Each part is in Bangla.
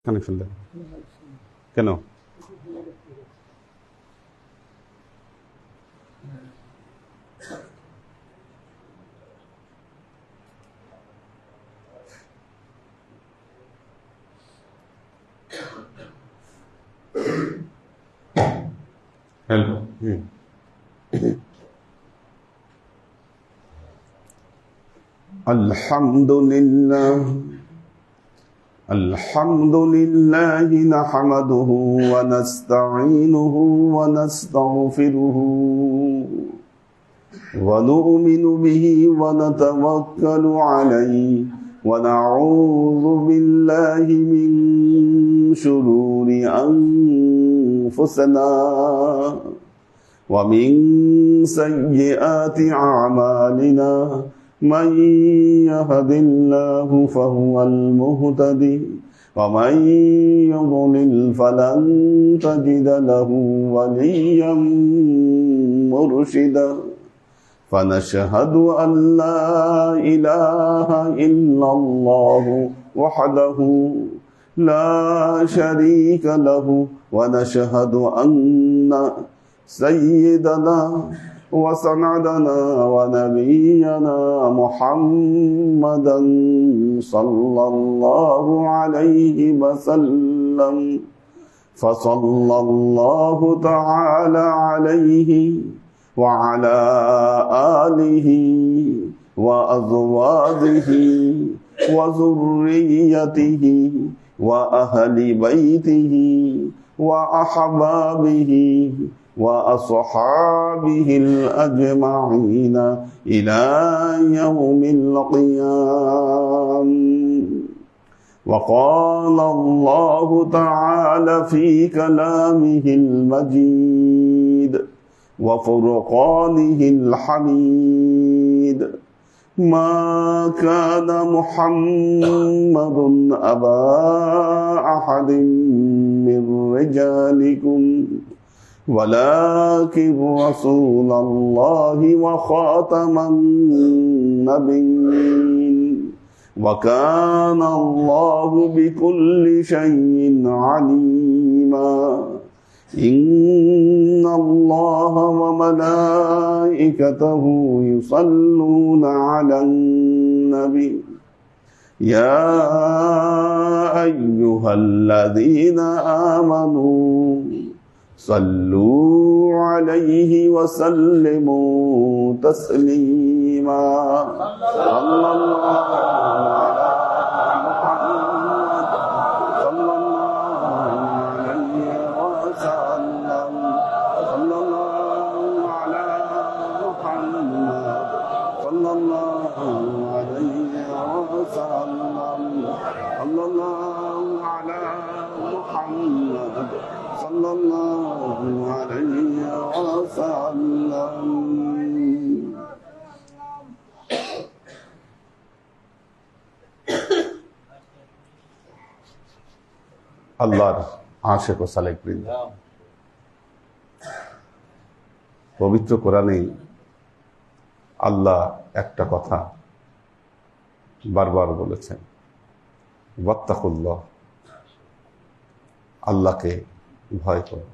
কানে ফেললেন কেন? হ্যালো। আলহামদুলিল্লাহ নাহমাদুহু ওয়া নাস্তাঈনুহু ওয়া নাস্তাগফিরুহু ওয়া নু'মিনু বিহি ওয়া নাতাওয়াক্কালু আলাইহি ওয়া নাউযু বিল্লাহি মিন শুরুরি আনফুসিনা ওয়া মিন সাইয়্যাতি আ'মালিনা من يهد الله فهو المهتدي ومن يضلل فلن تجد له وليا مرشدا فنشهد أن لا إله إلا الله وحده لا شريك له ونشهد أن سيدنا وسندنا ونبينا محمدا صلى الله عليه وسلم فصلى الله تعالى عليه وعلى آله وأزواجه وذريته وأهل بيته وأحبابه وأصحابه الأجمعين إلى يوم القيامة. وقال الله تعالى في كلامه المجيد وفرقانه الحميد ما كان محمد أبا أحد من رجالكم ولكن رسول الله وخاتم النبيين وكان الله بكل شيء عليما إن الله وملائكته يصلون على النبي يا أيها الذين آمنوا صلوا عليه وسلموا تسليما صلى الله على محمد صلى الله عليه وسلم صلى الله على محمد صلى الله عليه وسلم صلى الله على محمد صلى الله عليه وسلم. আল্লাহর আশিক ও সালেক বৃন্দ, পবিত্র কোরআনে আল্লাহ একটা কথা বারবার বলেছেন, ওয়াত্তাকুল্লাহ, আল্লাহকে ভয় করো।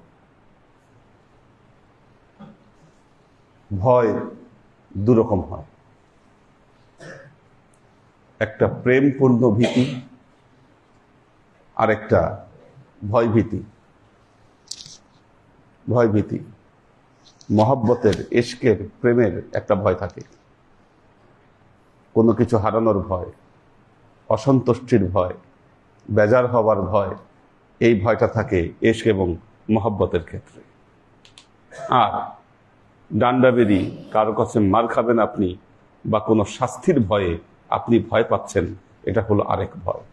ভয় দুরকম হয়, একটা প্রেমপূর্ণ ভীতি আর একটা ভয়ভীতি। ভয়ভীতি মহব্বতের, ইশকের, প্রেমের একটা ভয় থাকে, কোনো কিছু হারানোর ভয়, অসন্তুষ্টির ভয়, বেজার হবার ভয়। এই ভয়টা থাকে ইশক এবং মহব্বতের ক্ষেত্রে। আর ডান্ডাবেরি, কারো কাছে মার খাবেন আপনি বা কোনো শাস্তির ভয়ে আপনি ভয় পাচ্ছেন, এটা হলো আরেক ভয়।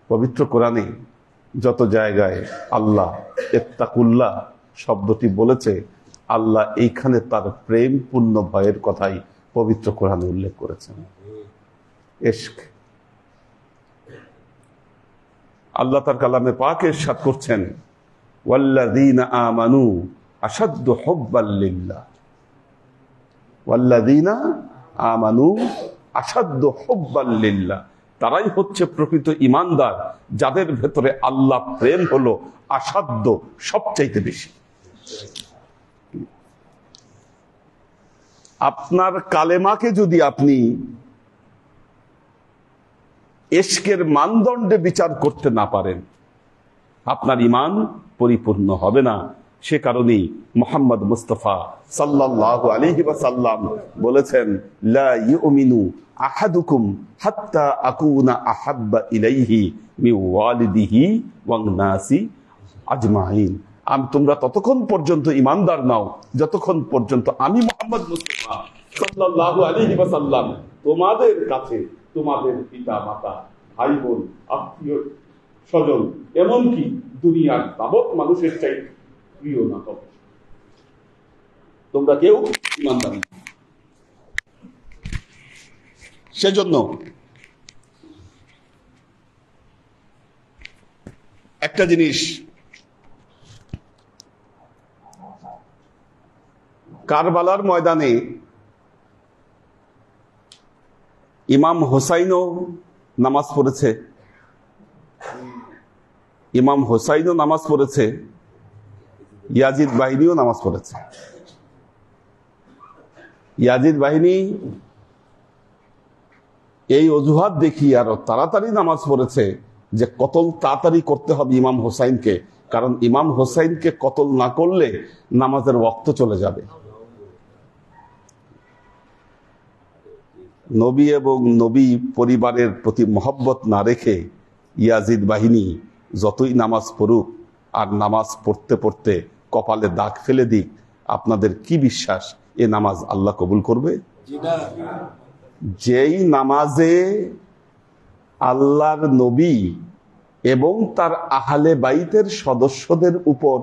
পবিত্র কোরআনে যত জায়গায় আল্লাহ ইত্তাকুল্লাহ শব্দটি বলেছে, আল্লাহ এইখানে তার প্রেমপূর্ণ ভয়ের কথাই পবিত্র কোরআনে উল্লেখ করেছেন। ইশক, আল্লাহ তার কালামে পাকে ইরশাদ করছেন, ওয়াল্লাযীনা আমানু আশাদ্দু হুব্বাল লিল্লাহ। ওয়াল্লাযীনা আমানু আশাদ্দু হুব্বাল লিল্লাহ, তারাই হচ্ছে প্রকৃত ইমানদার, যাদের ভেতরে আল্লাহ প্রেম হলো আসাধ্য সবচাইতে বেশি। আপনার কালেমাকে যদি আপনি ইশকের মানদণ্ডে বিচার করতে না পারেন, আপনার ঈমান পরিপূর্ণ হবে না। সে কারণেই মুহাম্মদ মুস্তাফা সাল্লাল্লাহু আলাইহি ওয়াসাল্লাম বলেছেন, লা ইউমিনু আহাদুকুম হাত্তা আকুনা আহাব্বা ইলাইহি মিন ওয়ালিদিহি ওয়ান নাসি আজমাইন। তোমরা ততক্ষণ পর্যন্ত ইমানদার নাও যতক্ষণ পর্যন্ত আমি মুহাম্মদ মুস্তাফা সাল্লাল্লাহু আলাইহি ওয়াসাল্লাম তোমাদের কাছে তোমাদের পিতা মাতা, ভাই বোন, আত্মীয় স্বজন, এমনকি দুনিয়ার তাবৎ মানুষের চাই প্রিয় না হবে। তোমরা কেউ ইমানদার না। সেজন্য একটা জিনিস, কারবালার ময়দানে ইমাম হোসাইনও নামাজ পড়েছে, ইমাম হোসাইনও নামাজ পড়েছে, ইয়াজিদ বাহিনীও নামাজ পড়েছে। ইয়াজিদ বাহিনী এই অজুহাত দেখিয়ে আরো তাড়াতাড়ি নামাজ পড়েছে যে কতল তাড়াতাড়ি করতে হবে ইমাম হোসাইনকে, কারণ ইমাম হোসাইনকে কতল না করলে নামাজের ওয়াক্ত চলে যাবে। নবী এবং নবী পরিবারের প্রতি মহব্বত না রেখে ইয়াজিদ বাহিনী যতই নামাজ পড়ুক আর নামাজ পড়তে পড়তে কপালে দাগ ফেলে দিক, আপনাদের কি বিশ্বাস এ নামাজ আল্লাহ কবুল করবে? যেই নামাজে আল্লাহর নবী এবং তার আহলে বাইতের সদস্যদের উপর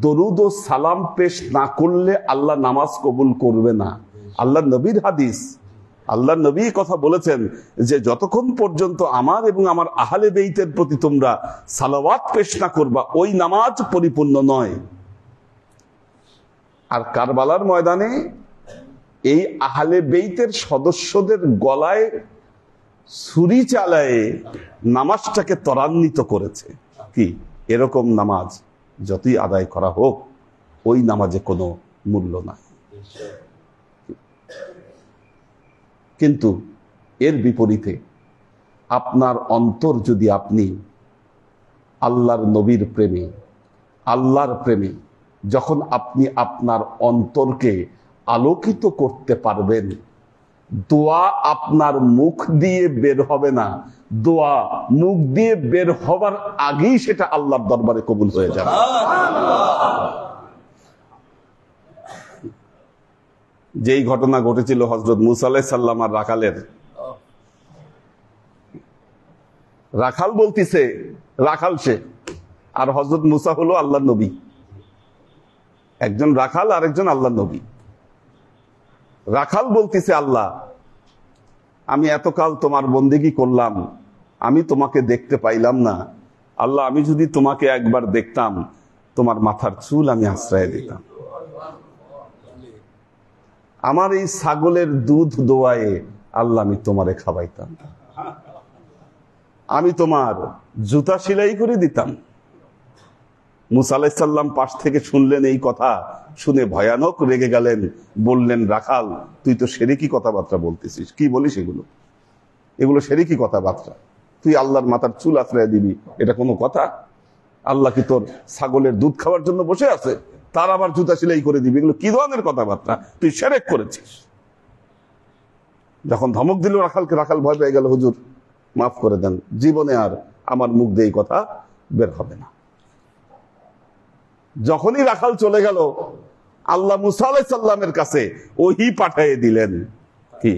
দরুদ ও সালাম পেশ না করলে আল্লাহ নামাজ কবুল করবে না। আল্লাহ নবীর হাদিস, আল্লাহ নবী কথা বলেছেন যে যতক্ষণ পর্যন্ত আমার এবং আমার আহলে বেইতের প্রতি তোমরা সালাওয়াত পেশ না করবা, ওই নামাজ পরিপূর্ণ নয়। আর কারবালার ময়দানে এই আহলে বেইতের সদস্যদের গলায় ছুরি চালায়ে নামাজটাকে ত্বরান্বিত করেছে। কি এরকম নামাজ যতই আদায় করা হোক, ওই নামাজে কোনো মূল্য নাই। কিন্তু এর বিপরীতে আপনার অন্তর যদি আপনি আল্লাহর নবীর প্রেমে, আল্লাহর প্রেমে, যখন আপনি আপনার অন্তরকে আলোকিত করতে পারবেন, দোয়া আপনার মুখ দিয়ে বের হবে না, দোয়া মুখ দিয়ে বের হবার আগেই সেটা আল্লাহর দরবারে কবুল হয়ে যাবে। যেই ঘটনা ঘটেছিল হযরত মুসা আলাইহিস সালাম আর রাখালের, রাখাল বলতিছে রাখাল সে, আর হযরত মুসা হলো আল্লাহর নবী। একজন রাখাল আর একজন আল্লাহর নবী। রাখাল বলতিছে, আল্লাহ আমি এতকাল তোমার বন্দেগী করলাম, আমি তোমাকে দেখতে পাইলাম না। আল্লাহ আমি যদি তোমাকে একবার দেখতাম, তোমার মাথার চুল আমি আশ্রয় দিতাম। আমার এই ছাগলের দুধ দোয়ায়ে আল্লাহ আমি তোমারে খাওয়াইতাম, আমি তোমার জুতা সেলাই করে দিতাম। মুসা আলাইহিস সালাম পাশ থেকে শুনলেন এই কথা, শুনে ভয়ানক রেগে গেলেন, বললেন, রাখাল তুই তো শিরকি কথাবার্তা বলতেছিস, কি বলিস এগুলো? এগুলো শিরকি কথাবার্তা। তুই আল্লাহর মাথার চুল আশ্রয় দিবি, এটা কোনো কথা? আল্লাহ কি তোর ছাগলের দুধ খাওয়ার জন্য বসে আছে? তার আবার জুতা সেলাই করে দিবি? এগুলো কি ধরনের কথাবার্তা? তুই শিরক করেছিস। যখন ধমক দিল রাখালকে, রাখাল ভয় পেয়ে গেল, হুজুর মাফ করে দেন, জীবনে আর আমার মুখ দিয়ে এই কথা বের হবে না। যখনই রাখাল চলে গেল, আল্লাহ মুসা আলাইহিস সালামের কাছে ওহী পাঠিয়ে দিলেন। কি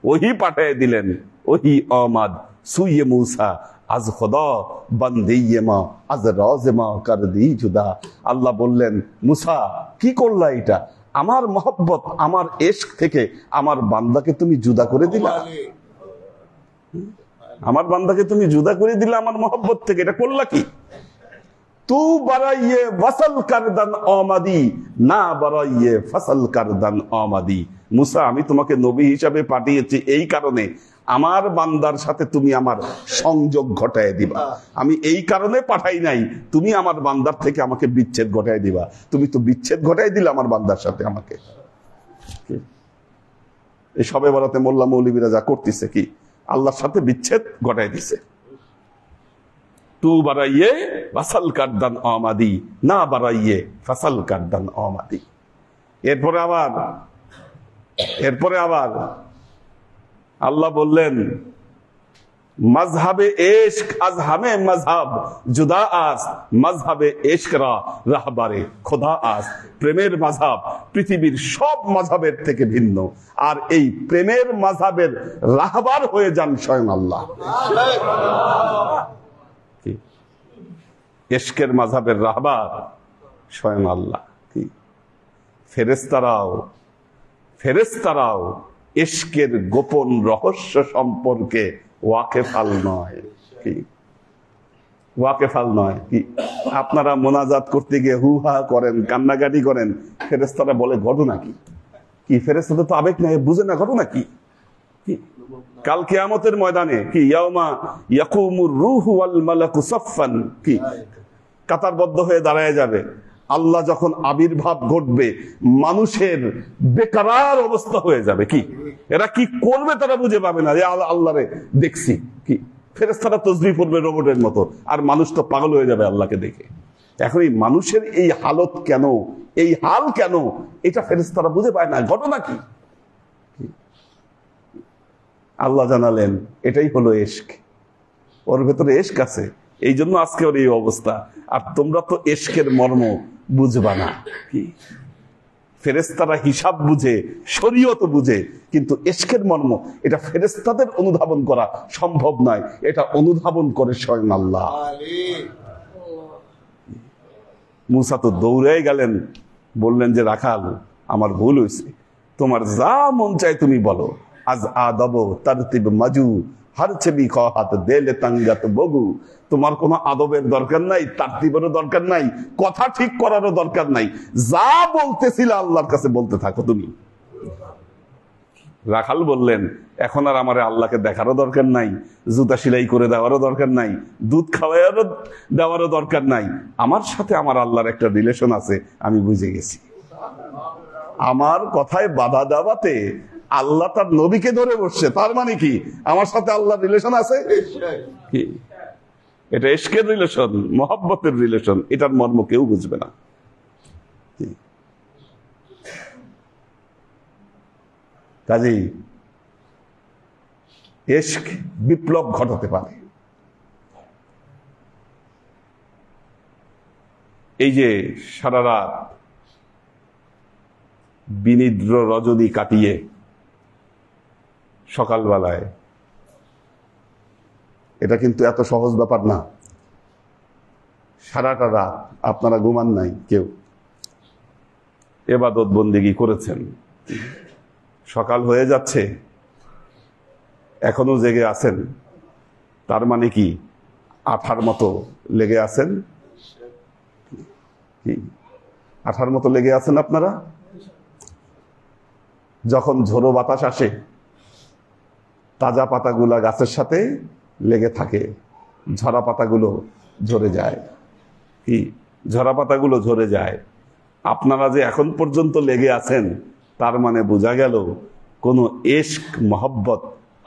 ওহী পাঠিয়ে দিলেন? ওহী আমাদ সুয়ে মুসা আজ খোদা বন্দিয়েমা আজ রাজেমা কর দি জুদা। আল্লাহ বললেন, মুসা কি করলা এটা? আমার মহব্বত, আমার ইশক থেকে আমার বান্দাকে তুমি জুদা করে দিলা। আমার বান্দাকে তুমি জুদা করে দিলা আমার মহব্বত থেকে, এটা করলা কি? তু বারাইয়ে ওয়াসাল কারদান আমাদি না বারাইয়ে ফাসাল কারদান আমাদি। মুসা আমি তোমাকে নবী হিসাবে পাঠিয়েছি এই কারণে, আমার বান্দার সাথে তুমি আমার সংযোগ ঘটায় দিবা। আমি এই কারণে পাঠাই নাই তুমি আমার বান্দার থেকে আমাকে বিচ্ছেদ ঘটায় দিবা। তুমি তো বিচ্ছেদ ঘটাই দিলে আমার বান্দার সাথে আমাকে। এই সবে বরাতে মোল্লা মৌলবীরা যা করতেছে কি আল্লাহর সাথে বিচ্ছেদ ঘটাই দিছে। তু বারাইয়ে ফাসাল কাদ্দান আমাদি, না বারাইয়ে ফাসাল কাদ্দান আমাদি। এরপরে আবার আল্লাহ বললেন মজহাবে এশক আজ হামে মজহাব জুদা আস, মজহাবে এশকরা রাহবারে খোদা আস। প্রেমের মজহাব পৃথিবীর সব মজহাবের থেকে ভিন্ন, আর এই প্রেমের মজহাবের রাহবার হয়ে যান স্বয়ং আল্লাহ। এশকের মজহাবের রাহবার স্বয়ং আল্লাহ। কি ফেরেশতারাও এশকের গোপন রহস্য সম্পর্কে ওয়াকেফাল নয়। কি ওয়াকেফাল নয়? কি আপনারা মোনাজাত করতে গিয়ে হু হা করেন, কান্নাকাটি করেন, ফেরেশতারা বলে ঘটনা কি? কি ফেরেশতাদের তো আবেগ নাই, বুঝে না ঘটনা কি? কাল কিয়ামতের ময়দানে কি ইয়াউমা ইয়াকুমুর রূহু ওয়াল মালাকু সাফফান, কি কাতারবদ্ধ হয়ে দাঁড়ায় যাবে। আল্লাহ যখন আবির্ভাব ঘটবে মানুষের বেকারার অবস্থা হয়ে যাবে। কি এরা কি করবে তারা বুঝে পাবে না যে আল্লাহরে দেখছি। কি ফেরেশতারা তাসবিহ পড়বে রোবটের মতো, আর মানুষ তো পাগল হয়ে যাবে আল্লাহকে দেখে। এখন এই মানুষের এই হালত কেন, এই হাল কেন, এটা ফেরেশতারা বুঝে পায় না। ঘটনা কি? আল্লাহ জানালেন এটাই হলো এশক। ওর ভেতরে এশক আছে, এই জন্য আজকে ওর এই অবস্থা। আর তোমরা তো এশকের মর্ম বুঝবা না। কি ফেরেশতারা হিসাব বুঝে, শরীয়ত বুঝে, কিন্তু এশকের মর্ম এটা ফেরেশতাদের অনুধাবন করা সম্ভব নয়, এটা অনুধাবন করে স্বয়ং আল্লাহ। মুসা তো দৌড়ে গেলেন, বললেন যে রাখাল আমার ভুল হয়েছে, তোমার যা মন চায় তুমি বলো। আজ আদব তারতিব মাজু হর ছবি খাত দেলে তাঙ্গাত বগু। তোমার কোনো আদবের দরকার নাই, তারতিবেরও দরকার নাই, কথা ঠিক করারও দরকার নাই, যা বলতেছিল আল্লাহর কাছে বলতে থাকো তুমি। রাখাল বললেন এখন আর আমার আল্লাহকে দেখারও দরকার নাই, জুতা সেলাই করে দেওয়ারও দরকার নাই, দুধ খাওয়ারও দেওয়ারও দরকার নাই। আমার সাথে আমার আল্লাহর একটা রিলেশন আছে, আমি বুঝে গেছি। আমার কথায় বাধা দেওয়াতে আল্লাহ তার নবীকে ধরে বসছে, তার মানে কি আমার সাথে আল্লাহর রিলেশন আছে। কি এটা ইশকের রিলেশন, মহব্বতের রিলেশন, এটার মর্ম কেউ বুঝবে না। কাজেই ইশক বিপ্লব ঘটাতে পারে। এই যে সারা রাত বিনিদ্র রজনী কাটিয়ে সকালবেলায়, এটা কিন্তু এত সহজ ব্যাপার না। সারাটা রাত আপনারা ঘুমান নাই, কেউ ইবাদত বন্দেগী করেছেন, সকাল হয়ে যাচ্ছে এখনো জেগে আছেন, তার মানে কি আঠার মতো লেগে আছেন। কি আঠার মতো লেগে আছেন আপনারা? যখন ঝোড়ো বাতাস আসে তাজা পাতাগুলা গাছের সাথে লেগে থাকে, ঝরা পাতাগুলো ঝরে যায়। কি ঝরা পাতাগুলো ঝরে যায়। আপনারা যে এখন পর্যন্ত লেগে আছেন, তার মানে বোঝা গেল কোন ইশক মহব্বত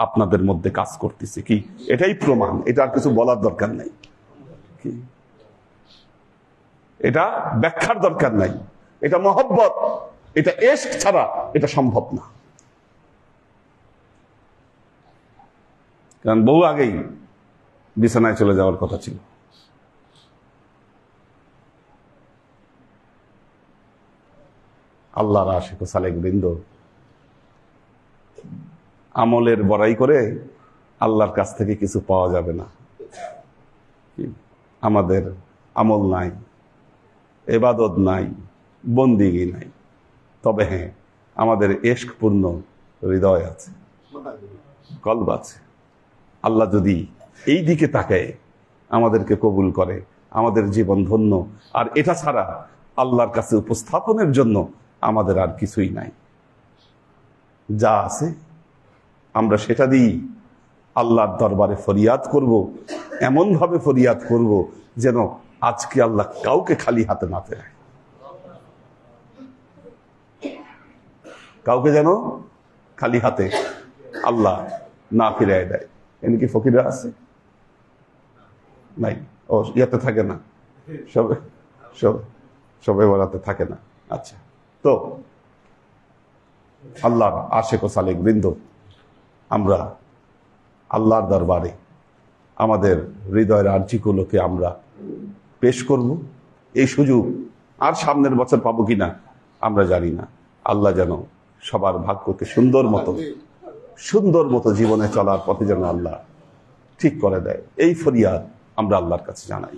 আপনাদের মধ্যে কাজ করতেছে। কি এটাই প্রমাণ, এটা আর কিছু বলার দরকার নাই। কি এটা ব্যাখ্যার দরকার নাই, এটা মহব্বত, এটা ইশক ছাড়া এটা সম্ভব না। কারণ বহু আগেই বিছানায় চলে যাওয়ার কথা ছিল। আল্লাহর আশিক ও সালেক বৃন্দ, আমলের বড়াই করে আল্লাহর কাছ থেকে কিছু পাওয়া যাবে না। আমাদের আমল নাই, ইবাদত নাই, বন্দিগি নাই, তবে হ্যাঁ আমাদের ইশকপূর্ণ হৃদয় আছে, কলব আছে। আল্লাহ যদি এই দিকে তাকায় আমাদেরকে কবুল করে, আমাদের জীবন ধন্য। আর এটা ছাড়া আল্লাহর কাছে উপস্থাপনের জন্য আমাদের আর কিছুই নাই। যা আছে আমরা সেটা দিই আল্লাহর দরবারে ফরিয়াদ করব, এমন ভাবে ফরিয়াদ করব যেন আজকে আল্লাহ কাউকে খালি হাতে না ফেরায়, কাউকে যেন খালি হাতে আল্লাহ না ফিরায় দেয়। এমনি কি ফকিরা আছে? নাই, ও ইয়াতে থাকে না, সবাই বলাতে থাকে না। আচ্ছা, তো আল্লাহর আশেক ও সালেক বৃন্দ, আমরা আল্লাহর দরবারে আমাদের হৃদয়ের আর্জিগুলোকে আমরা পেশ করব। এই সুযোগ আর সামনের বছর পাবো কিনা আমরা জানি না। আল্লাহ যেন সবার ভাগ্যকে সুন্দর মতো জীবনে চলার পথে যেন আল্লাহ ঠিক করে দেয়, এই ফরিয়াদ আমরা আল্লাহর কাছে জানাই।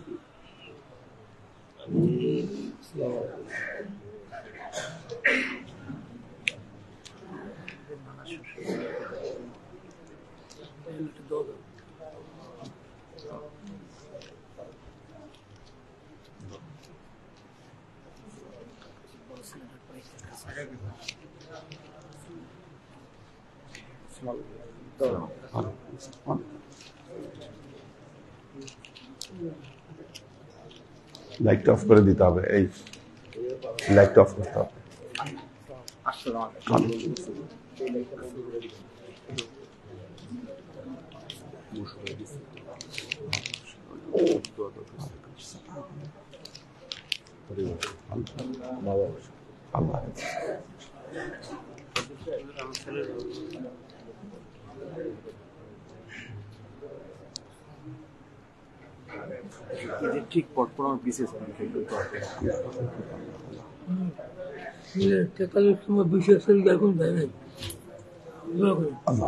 লাইটটা অফ করে দিতে হবে, এই লাইটটা অফ করতে হবে। আল্লাহ ঠিক পরপর বিশেষ সময় বিশেষ এখন দেয় নাই। আল্লাহ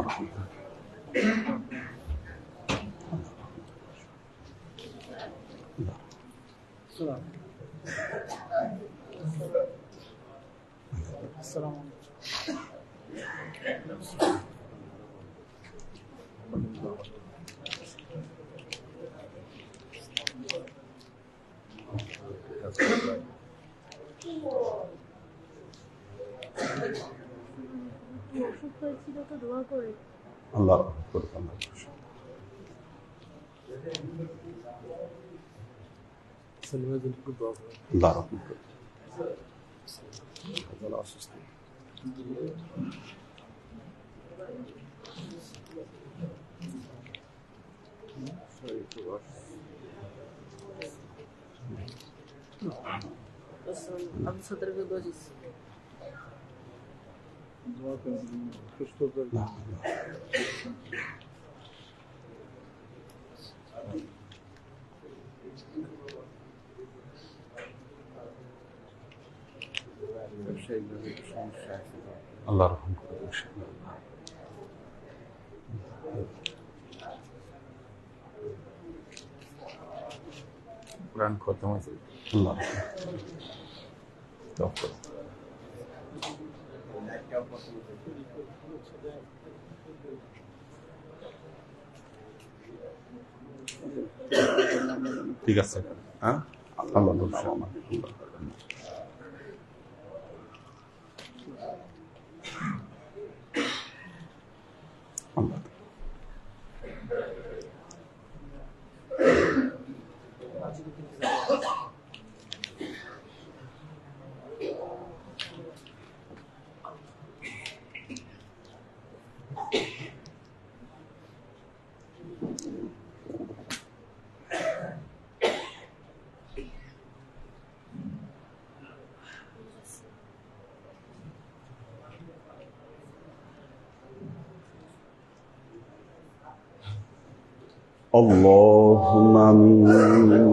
আল্লাহ রহম করুন। কোরআন খতম হয়েছে। আল্লাহ ঠিক আছে, হ্যাঁ, আল্লাহ اللهم آمين.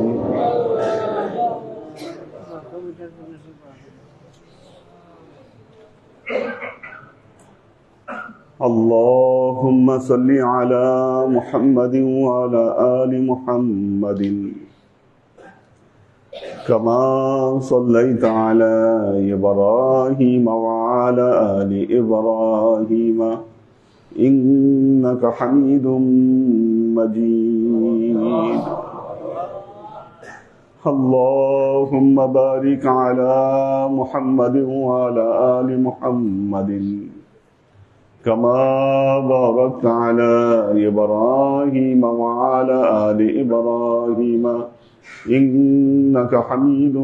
اللهم صل على محمد وعلى آل محمد كما صليت على إبراهيم وعلى آل إبراهيم إنك حميد مجيد. اللهم بارك على محمد وعلى آل محمد كما باركت على إبراهيم وعلى آل إبراهيم إنك حميد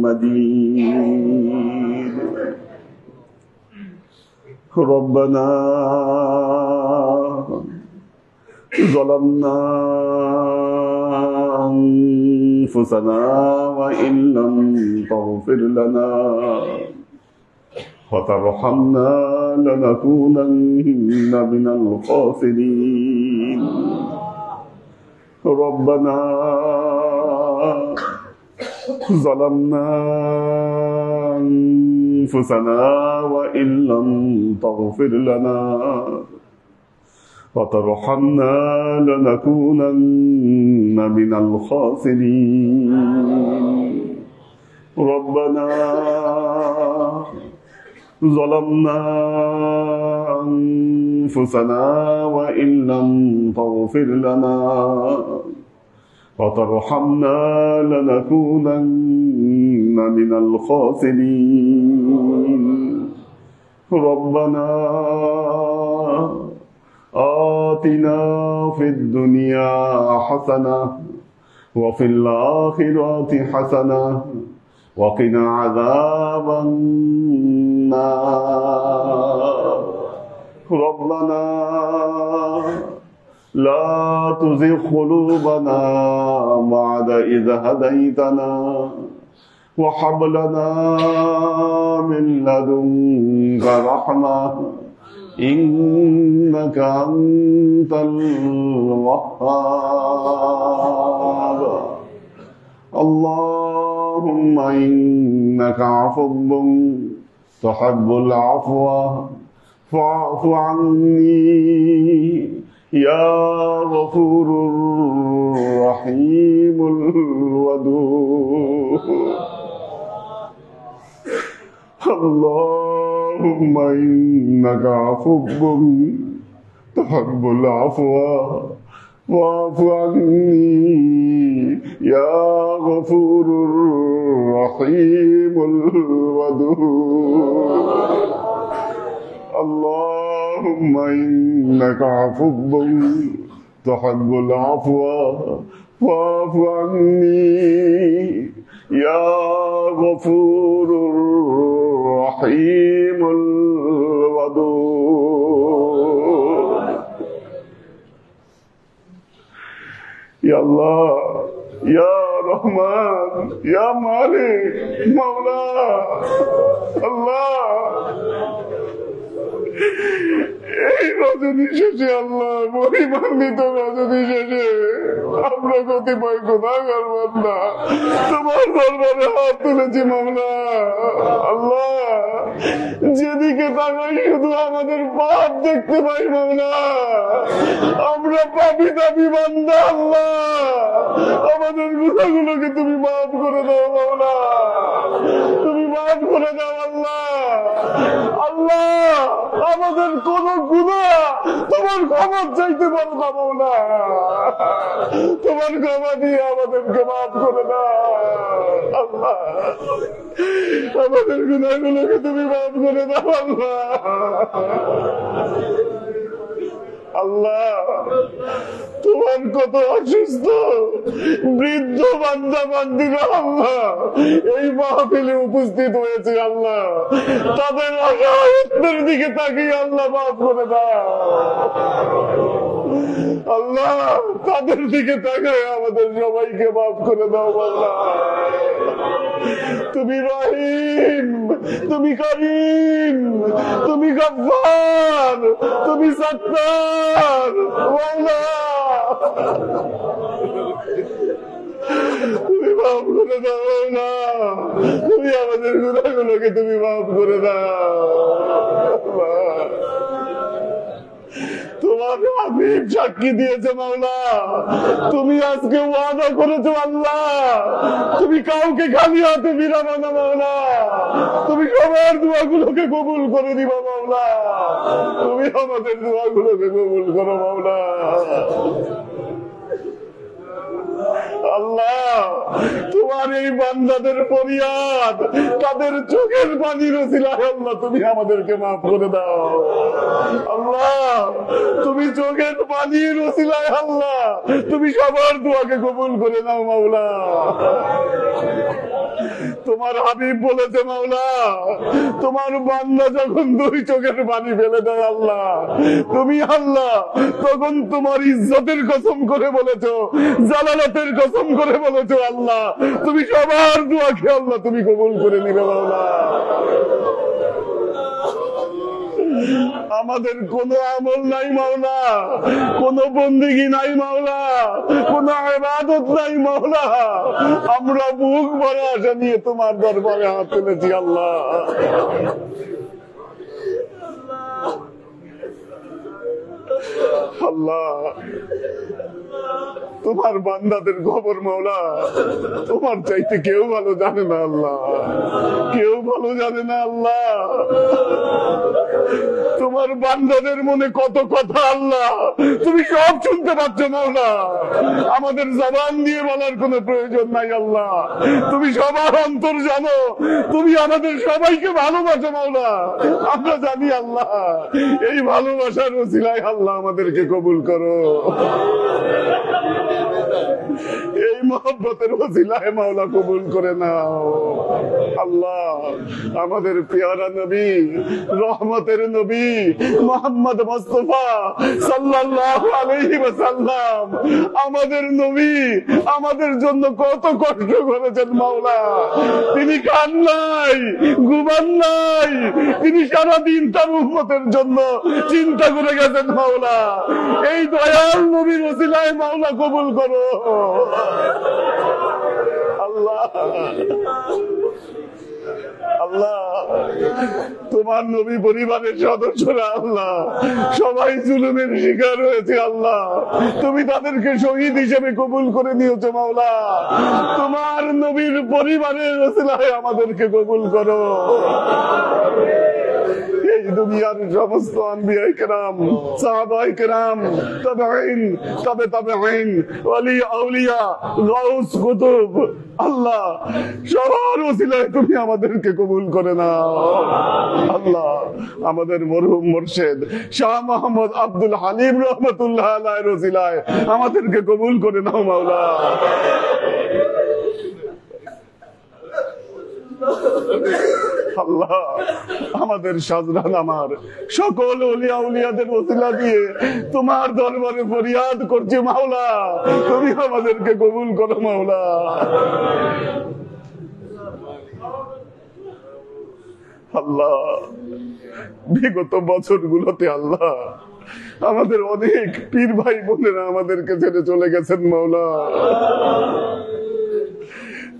مجيد ربنا ظلمنا أنفسنا وإن لم تغفر لنا وترحمنا لنكونن من الخاسرين ربنا ظلمنا أنفسنا وإن لم تغفر لنا وترحمنا لنكونن من الخاسرين ربنا ظلمنا أنفسنا وإن لم تغفر لنا وترحمنا لنكونن من الخاسرين ربنا آتنا في الدنيا حسنة وفي الآخرة حسنة وقنا عذاب النار ربنا لا تزغ قلوبنا بعد إذ هديتنا وهب لنا من لدنك رحمة إنك أنت الوهاب اللهم إنك عفو تحب العفو فاعف عني يا غفور رحيم الودود اللهم إنك عفو تحب العفو واعف عني يا غفور رحيم الودود اللهم إنك عفو تحب العفو واعف عني يا غفور رحيم الودود يا الله يا رحمن يا مالك مولا الله এই রজনী শেষে আল্লাহ পরিমাণিত রজনী শেষে আমরা কতিপয় গুনাহগার বান্দা তোমার দরবারে হাত তুলেছি মাওলা আল্লাহ যেদিকে তাকাই শুধু আমাদের পাপ দেখতে পাই মাওলা আমরা পাপী দাবি বান্দা আল্লাহ আমাদের গুনাহগুলোকে তুমি মাফ করে দাও মাওলা তুমি মাফ করে দাও আল্লাহ আল্লাহ আমাদের কোন গুনাহ তোমার ক্ষমা চাইতে পারো না মাওলা তোমার ক্ষমা দিয়ে আমাদেরকে মাফ করে দাও আল্লাহ আমাদের গুনাহগুলোকে তুমি মাফ করে দাও আল্লাহ আল্লাহ তোমার কত অসুস্থ বৃদ্ধ বান্দা বান্দিরা আল্লাহ এই মাহফিলে উপস্থিত হয়েছে আল্লাহ তাদের অসহায়ত্বের দিকে তাকিয়ে আল্লাহ মাফ করে দাও আল্লাহ তাদের দিকে তাকায় আমাদের সবাইকে মাফ করে দাও আল্লাহ তুমি রহিম তুমি করিম তুমি গফফার তুমি সত্তার মাওলা তুমি মাফ করে দাও না তুমি আমাদের গুনাহগুলোকে তুমি মাফ করে দাও তোমার হাবিব সাক্ষী দিয়েছে মাওলা তুমি আজকে ওয়াদা করেছো আল্লাহ তুমি কাউকে খালি হাতে ফিরাবো না মাওলা তুমি সবার দোয়াগুলোকে কবুল করে দিবা মাওলা তুমি আমাদের দোয়াগুলোকে কবুল করো মাওলা আল্লাহ, তোমার এই বান্দাদের ফরিয়াদ, তাদের চোখের পানির ওসিলায় আল্লাহ তুমি আমাদেরকে মাফ করে দাও। আল্লাহ, তুমি চোখের পানির ওসিলায় আল্লাহ তুমি সবার দোয়াকে কবুল করে নাও মাওলা। তোমার হাবিব বলেছে মাওলা, তোমার বান্দা যখন দুই চোখের পানি ফেলে দেয় আল্লাহ, তুমি আল্লাহ তখন তোমার ইজ্জতের কসম করে বলেছো, জালালাতের কসম করে বলেছো আল্লাহ তুমি সবার দোয়াকে আল্লাহ তুমি কবুল করে নিবে মাওলা। আমাদের কোনো আমল নাই মাওলা, কোনো বন্দেগী নাই মাওলা, কোনো ইবাদত নাই মাওলা, আমরা বুক ভরা আশা নিয়ে তোমার দরবারে হাত তুলেছি আল্লাহ। আল্লাহ, তোমার বান্দাদের খবর মাওলা তোমার চাইতে কেউ ভালো জানে না আল্লাহ, কেউ ভালো জানে না আল্লাহ। তোমার বান্দাদের মনে কত কথা আল্লাহ তুমি সব শুনতে পাচ্ছ মাওলা, আমাদের জবান দিয়ে বলার কোনো প্রয়োজন নাই আল্লাহ, তুমি সবার অন্তর জানো, তুমি আমাদের সবাইকে ভালোবাসো মাওলা, আমরা জানি আল্লাহ। এই ভালোবাসার ওসিলায় আল্লাহ আমাদেরকে কবুল করো, এই মহব্বতের ওসিলায় মাওলা কবুল করে নাও আল্লাহ। আমাদের পেয়ারা নবী, রহমতের নবী মুহাম্মদ মুস্তাফা সাল্লাল্লাহু আলাইহি ওয়াসাল্লাম, আমাদের নবী আমাদের জন্য কত কষ্ট করেছেন মাওলা। তিনি খান নাই, ঘুমান নাই, তিনি সারাদিন তার উম্মতের জন্য চিন্তা করে গেছেন মাওলা। এই দয়াল নবীর ওসিলায় মাওলা কবুল করো আল্লাহ। আল্লাহ, তোমার নবী পরিবারের সদস্যরা আল্লাহ সবাই জুলুমের শিকার হয়েছে আল্লাহ, তুমি তাদেরকে শহীদ হিসেবে কবুল করে নিয়েছো মাওলা। তোমার নবীর পরিবারের ওসিলায় আমাদেরকে কবুল করো। এই দুনিয়ার সমস্ত আম্বিয়া কেরাম, সাহাবায়ে কেরাম, তাবেঈন, তাবেঈন, ওয়ালি আউলিয়া, গাউস, কুতুব আল্লাহ সবার ওসিলায় তুমি আমাদেরকে কবুল করে নাও আল্লাহ। আমাদের মরহুম মুর্শিদ শাহ মোহাম্মদ আব্দুল হালিম রহমাতুল্লাহ আলাইহির ওসিলায় আমাদেরকে কবুল করে নাও মাওলা। আল্লাহ, আমাদের শাহজাহান আমার সকল ওলিয়া উলিয়াদের ওসিলা দিয়ে তোমার দরবারে ফরিয়াদ করছি মাওলা, তুমি আমাদেরকে কবুল করো মাওলা। আল্লাহ, বিগত বছরগুলোতে আল্লাহ আমাদের অনেক পীর ভাই বোনেরা আমাদেরকে ছেড়ে চলে গেছেন মাওলা,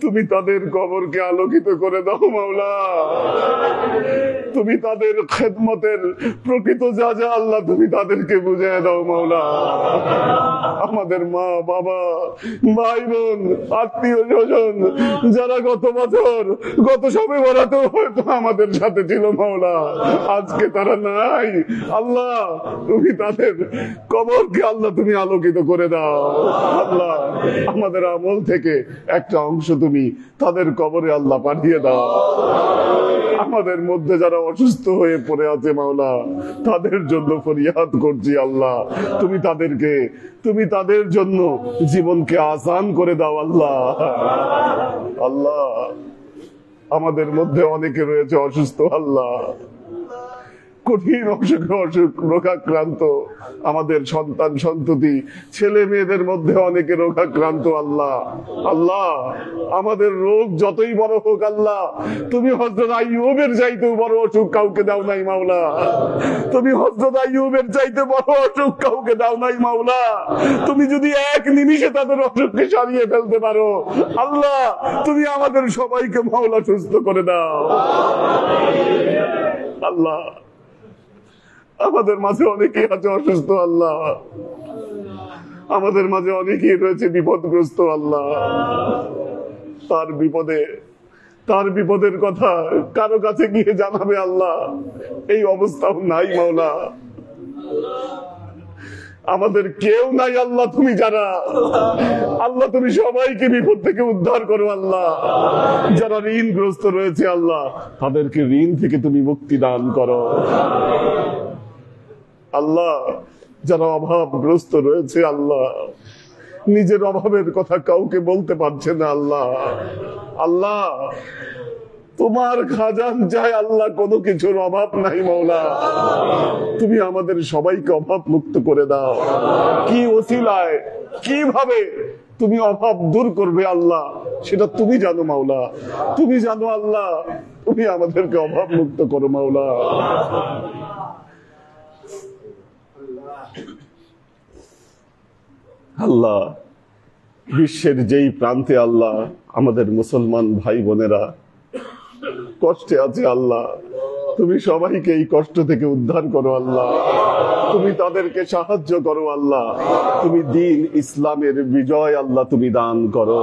তুমি তাদের কবরকে আলোকিত করে দাও মাওলা। তুমি তাদের খেদমতের প্রকৃত যা যা আল্লাহ তুমি তাদেরকে বুঝিয়ে দাও মাওলা। আমাদের মা বাবা, ভাই বোন, আত্মীয় স্বজন যারা গত বছর গত সবে বরাতেও হয়তো আমাদের সাথে ছিল মাওলা, আজকে তারা নাই আল্লাহ, তুমি তাদের কবরকে আল্লাহ তুমি আলোকিত করে দাও আল্লাহ। আমাদের আমল থেকে একটা অংশ তুমি তাদের কবরে আল্লাহ পাঠিয়ে দাও। আমাদের মধ্যে যারা অসুস্থ হয়ে পড়ে আছে মাওলা, তাদের জন্য ফরিয়াদ করছি আল্লাহ, তুমি তাদের জন্য জীবনকে আসান করে দাও আল্লাহ। আল্লাহ, আমাদের মধ্যে অনেকে রয়েছে অসুস্থ আল্লাহ, কঠিন অসুখ রোগাক্রান্ত, আমাদের সন্তান সন্ততি ছেলে মেয়েদের মধ্যে অনেকে রোগাক্রান্ত আল্লাহ। আল্লাহ, আমাদের রোগ যতই বড় হোক আল্লাহ, তুমি হযরত আইয়ুবের চাইতেও বড় অসুখ কাউকে দাও নাই মাওলা, তুমি হযরত আইয়ুবের চাইতে বড় অসুখ কাউকে দাও নাই মাওলা। তুমি যদি এক নিমিষে তাদের অসুখকে সারিয়ে ফেলতে পারো আল্লাহ, তুমি আমাদের সবাইকে মাওলা সুস্থ করে দাও আল্লাহ। আমাদের মাঝে অনেকেই আছে অসুস্থ আল্লাহ, আমাদের মাঝে অনেকেই রয়েছে বিপদগ্রস্ত আল্লাহ। তার বিপদের কথা কারো কাছে গিয়ে জানাবে আল্লাহ, এই অবস্থাও নাই মাওলা। আমাদের কেউ নাই আল্লাহ, তুমি জানা। আল্লাহ তুমি সবাইকে বিপদ থেকে উদ্ধার করো আল্লাহ। যারা ঋণগ্রস্ত রয়েছে আল্লাহ, তাদেরকে ঋণ থেকে তুমি মুক্তি দান করো আল্লাহ। যারা অভাবগ্রস্ত রয়েছে আল্লাহ, নিজের অভাবের কথা কাউকে বলতে পারছে না আল্লাহ, আল্লাহ তোমার খাজান চাই আল্লাহ, কোনো কিছুর অভাব নাই মওলা। তুমি আমাদের সবাইকে অভাব মুক্ত করে দাও। কি ওসিলায়, কিভাবে তুমি অভাব দূর করবে আল্লাহ, সেটা তুমি জানো মাওলা, তুমি জানো আল্লাহ। তুমি আমাদেরকে অভাব মুক্ত করো মাওলা। আল্লাহ, বিশ্বের যেই প্রান্তে আল্লাহ আমাদের মুসলমান ভাই বোনেরা কষ্টে আছে আল্লাহ, তুমি সবাইকে এই কষ্ট থেকে উদ্ধার করো আল্লাহ। তুমি তাদেরকে সাহায্য করো আল্লাহ। তুমি দ্বীন ইসলামের বিজয় আল্লাহ তুমি দান করো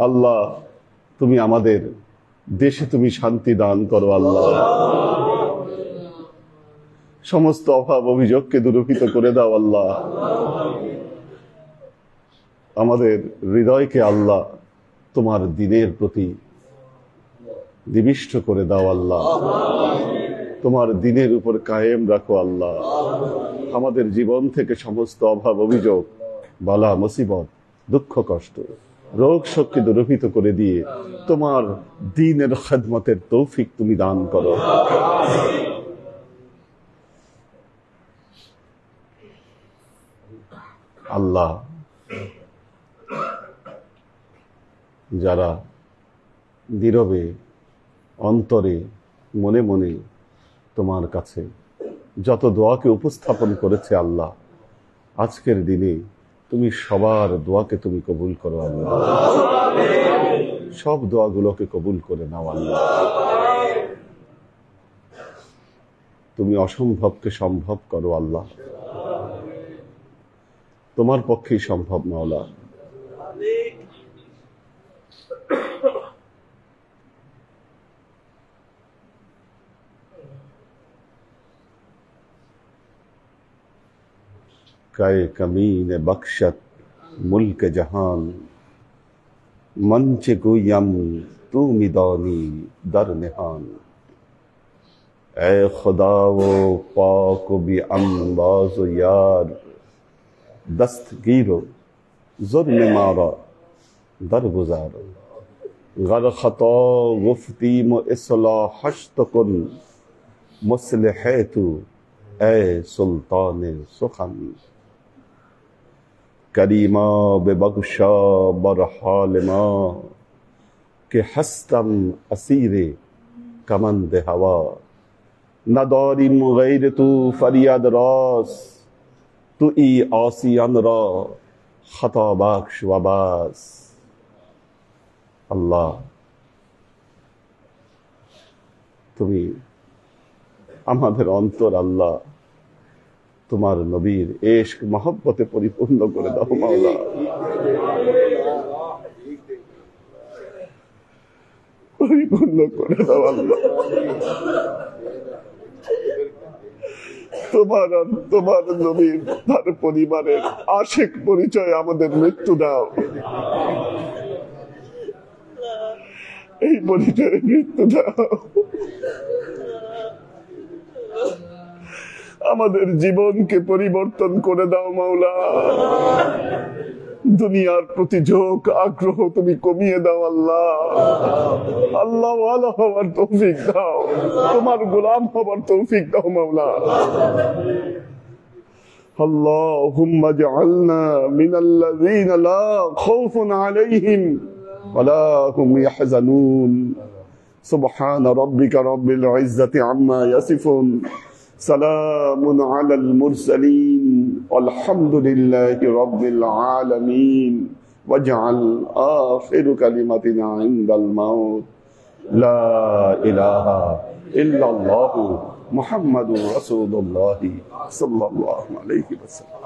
আল্লাহ। তুমি আমাদের দেশে তুমি শান্তি দান করো আল্লাহ। সমস্ত অভাব অভিযোগকে দূরীভূত করে দাও আল্লাহ। আমাদের হৃদয়কে আল্লাহ তোমার দ্বীনের প্রতি নিবিষ্ট করে দাও আল্লাহ। তোমার দ্বীনের উপর কায়েম রাখো আল্লাহ। আমাদের জীবন থেকে সমস্ত অভাব অভিযোগ, বালা মুসিবত, দুঃখ কষ্ট, রোগ শোককে দূরীভূত করে দিয়ে তোমার দ্বীনের খেদমতের তৌফিক তুমি দান করো আল্লাহ। যারা নীরবে অন্তরে মনে মনে তোমার কাছে যত দোয়াকে উপস্থাপন করেছে আল্লাহ, আজকের দিনে তুমি সবার দোয়াকে তুমি কবুল করো আল্লাহ। সব দোয়াগুলোকে কবুল করে নাও আল্লাহ। তুমি অসম্ভবকে সম্ভব করো আল্লাহ। তোমার পক্ষেই সম্ভব মাওলা। काए कमीन बख्शत मुल्क जहान, मंच गुयम तू मिदानी दर निहान। ए खुदा वो पाक भी अंबाज यार, दस्तगीरो जुर्म मारा दर गुजार। गर खता गुफ्तीम इस्लाहश्त कुन, मुस्लिह तू ए सुल्तान सुखन। करीमा बेबख्शा बरहालमा, के हस्तम असीरे कमंद हवा। नदारिम गैर तू फरियाद रास, तू ई आसियान रा खता बख्श वबास। আল্লাহ, তুমি আমাদের অন্তর আল্লাহ তোমার নবীর ইশক মহব্বতে পরিপূর্ণ করে দাও মাওলা। পরিপূর্ণ করে দাও আল্লাহ। তোমার আর তোমার নবীর তার পরিবারের আশিক পরিচয় আমাদের মৃত্যু দাও। এই পরিচয়ে মৃত্যু দাও। আমাদের জীবনকে পরিবর্তন করে দাও মাওলা। দুনিয়ার প্রতি ঝোঁক আগ্রহ তুমি কমিয়ে দাও আল্লাহ। আল্লাহ ওয়ালা হওয়ার তৌফিক দাও, তোমার গোলাম হওয়ার তৌফিক দাও মাওলা। আল্লাহুম্মা জাআলনা মিনাল্লাযীনা লা খাউফুন আলাইহিম ওয়ালা হুম ইয়াহজানুন। সুবহানা রাব্বিকা রাব্বিল ইজ্জাতি আম্মা ইয়াসিফুন, সালামুন আলাল মুরসালিন, আলহামদুলিল্লাহি রাব্বিল আলামিন। ওয়াজআল আখিরু কালিমাতিনা ইনদাল মাউত লা ইলাহা ইল্লাল্লাহু মুহাম্মাদুর রাসূলুল্লাহ সাল্লাল্লাহু আলাইহি ওয়াসাল্লাম।